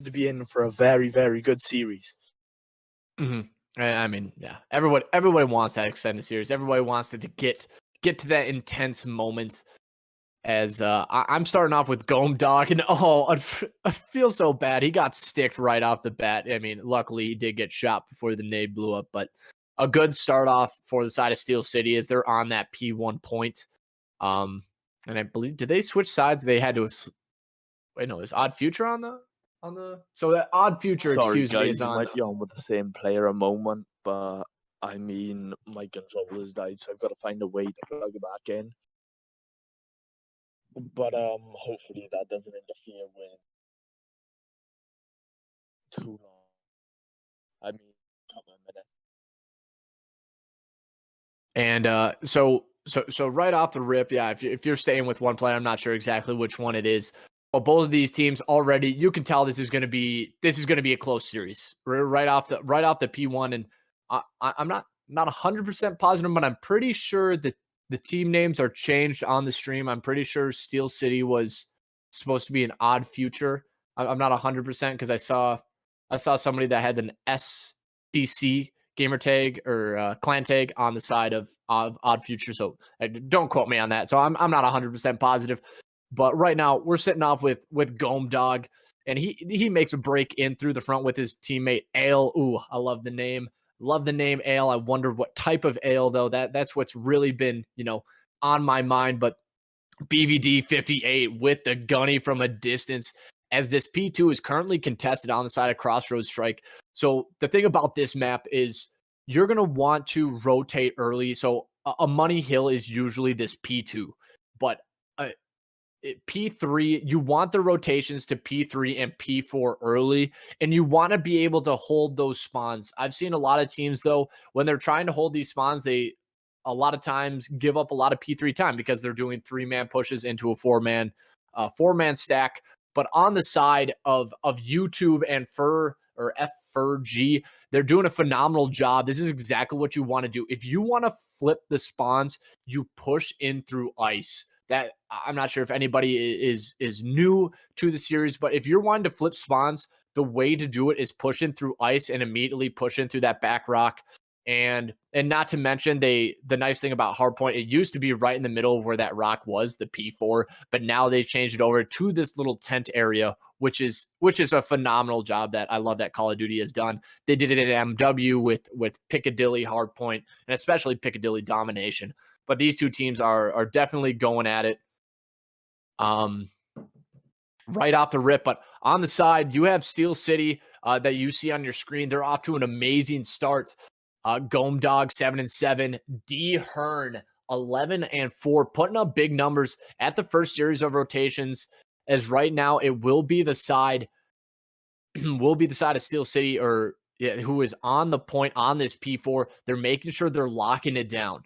could be in for a very, very good series. I mean, yeah, everybody wants that extended series. Everybody wants it to get to that intense moment. As I'm starting off with Gome Dog, and I feel so bad. He got sticked right off the bat. I mean, luckily he did get shot before the nade blew up, but a good start off for the side of Steel City as they're on that P1 point. And I believe, did they switch sides? They had to. Wait, no, is Odd Future on the so that Odd Future, Sorry, excuse me, guys, is you on. might be on with the same player a moment, but I mean, my controller's died, so I've got to find a way to plug it back in. But hopefully that doesn't interfere with too long. I mean, a couple of minutes. And so right off the rip, yeah, if you're staying with one player, I'm not sure exactly which one it is, but both of these teams already, you can tell this is going to be a close series right off the P1. And I'm not 100% positive, but I'm pretty sure that the team names are changed on the stream. I'm pretty sure Steel City was supposed to be an Odd Future. I'm not 100% because I saw somebody that had an SDC gamer tag or clan tag on the side of Odd Future. So don't quote me on that. So I'm not 100% positive. But right now we're sitting off with Gome Dog, and he makes a break in through the front with his teammate Ale. Ooh, I love the name. Love the name Ale. I wonder what type of ale though. That's what's really been, on my mind. But BVD 58 with the gunny from a distance, as this P2 is currently contested on the side of Crossroads Strike. So the thing about this map is you're going to want to rotate early. So a money hill is usually this P2, but P3, you want the rotations to P3 and P4 early, and you want to be able to hold those spawns. I've seen a lot of teams, though, when they're trying to hold these spawns, they a lot of times give up a lot of P3 time because they're doing 3-man pushes into a 4-man stack. But on the side of YouTube and Fur or F4G, they're doing a phenomenal job. This is exactly what you want to do. If you want to flip the spawns, you push in through ice. That I'm not sure if anybody is new to the series, but if you're wanting to flip spawns, the way to do it is push in through ice and immediately push in through that back rock. And not to mention the nice thing about Hardpoint, it used to be right in the middle of where that rock was, the P4, but now they've changed it over to this little tent area, which is a phenomenal job that I love that Call of Duty has done. They did it at MW with Piccadilly Hardpoint and especially Piccadilly Domination. But these two teams are definitely going at it right off the rip. But on the side, you have Steel City that you see on your screen. They're off to an amazing start. Gome Dog 7-7, D Hearn 11-4, putting up big numbers at the first series of rotations. As right now, it will be the side of Steel City who is on the point on this P4. They're making sure they're locking it down.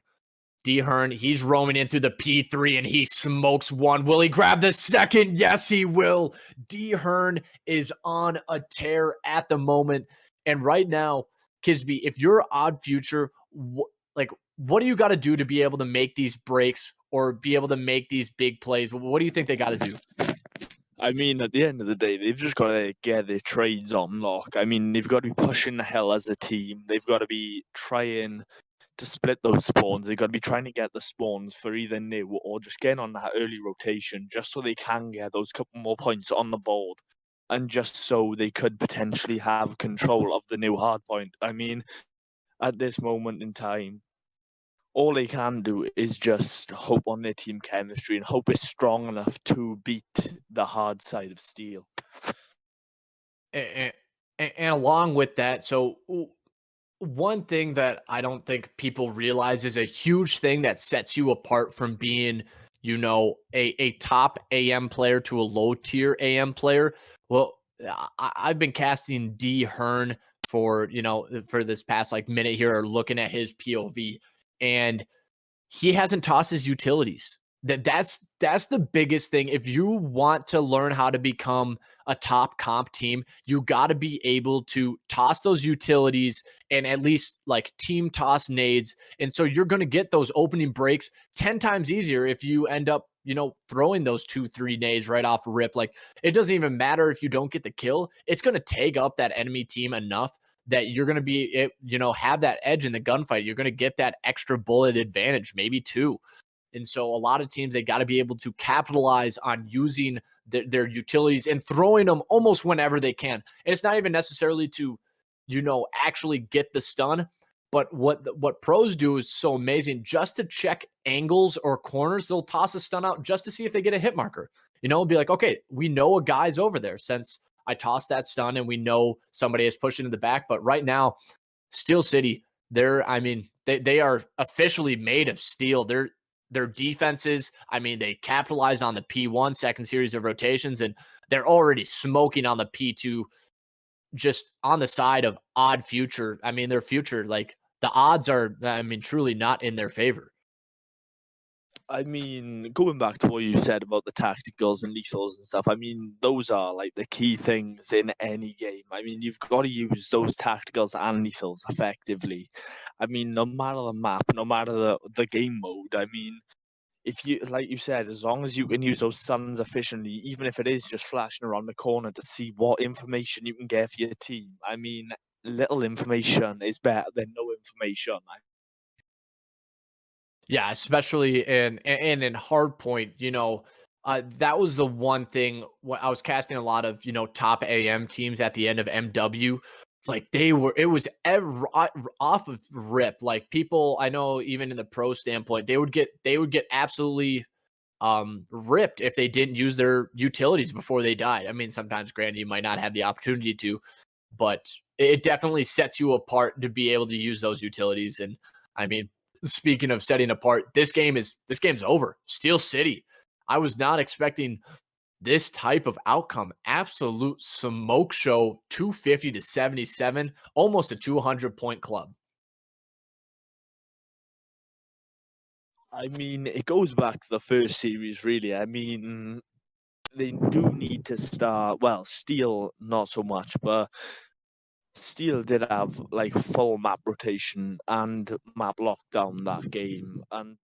D Hearn, he's roaming in through the P3 and he smokes one. Will he grab the second? Yes, he will. D Hearn is on a tear at the moment. And right now, Kisby, if you're Odd Future, what do you got to do to be able to make these breaks or be able to make these big plays? What do you think they got to do? I mean, at the end of the day, they've just got to get their trades on lock. I mean, they've got to be pushing the hell as a team. They've got to be trying to split those spawns. They've got to be trying to get the spawns for either new or just getting on that early rotation just so they can get those couple more points on the board and just so they could potentially have control of the new hardpoint. I mean, at this moment in time, all they can do is just hope on their team chemistry and hope it's strong enough to beat the hard side of Steel. And along with that, so one thing that I don't think people realize is a huge thing that sets you apart from being, a top AM player to a low tier AM player. Well, I've been casting D Hearn for this past minute here, or looking at his POV, and he hasn't tossed his utilities. That's the biggest thing. If you want to learn how to become a top comp team, you got to be able to toss those utilities and at least team toss nades. And so you're going to get those opening breaks 10 times easier if you end up throwing those 2, 3 days right off rip. Like it doesn't even matter if you don't get the kill. It's going to take up that enemy team enough that you're going to have that edge in the gunfight. You're going to get that extra bullet advantage, maybe two. And so a lot of teams, they got to be able to capitalize on using their utilities and throwing them almost whenever they can. And it's not even necessarily to, actually get the stun. But what pros do is so amazing. Just to check angles or corners, they'll toss a stun out just to see if they get a hit marker. Be like, okay, we know a guy's over there since I tossed that stun and we know somebody is pushing in the back. But right now, Steel City, they are officially made of steel. Their defenses, they capitalized on the P1 second series of rotations, and they're already smoking on the P2, just on the side of odd future. Their future, like the odds are, truly not in their favor. Going back to what you said about the tacticals and lethals and stuff, those are like the key things in any game. You've got to use those tacticals and lethals effectively. No matter the map, no matter the game mode, if you, like you said, as long as you can use those suns efficiently, even if it is just flashing around the corner to see what information you can get for your team, little information is better than no information. Yeah, especially in hard point, that was the one thing. I was casting a lot of top AM teams at the end of MW. Like it was off of rip. Like people, I know even in the pro standpoint, they would get absolutely ripped if they didn't use their utilities before they died. Sometimes, granted, you might not have the opportunity to, but it definitely sets you apart to be able to use those utilities. And I mean, speaking of setting apart, this game's over. Steel City. I was not expecting this type of outcome. Absolute smoke show, 250-77, almost a 200-point club. It goes back to the first series, really. They do need to start. Well, Steel not so much, but Steel did have like full map rotation and map lockdown that game, and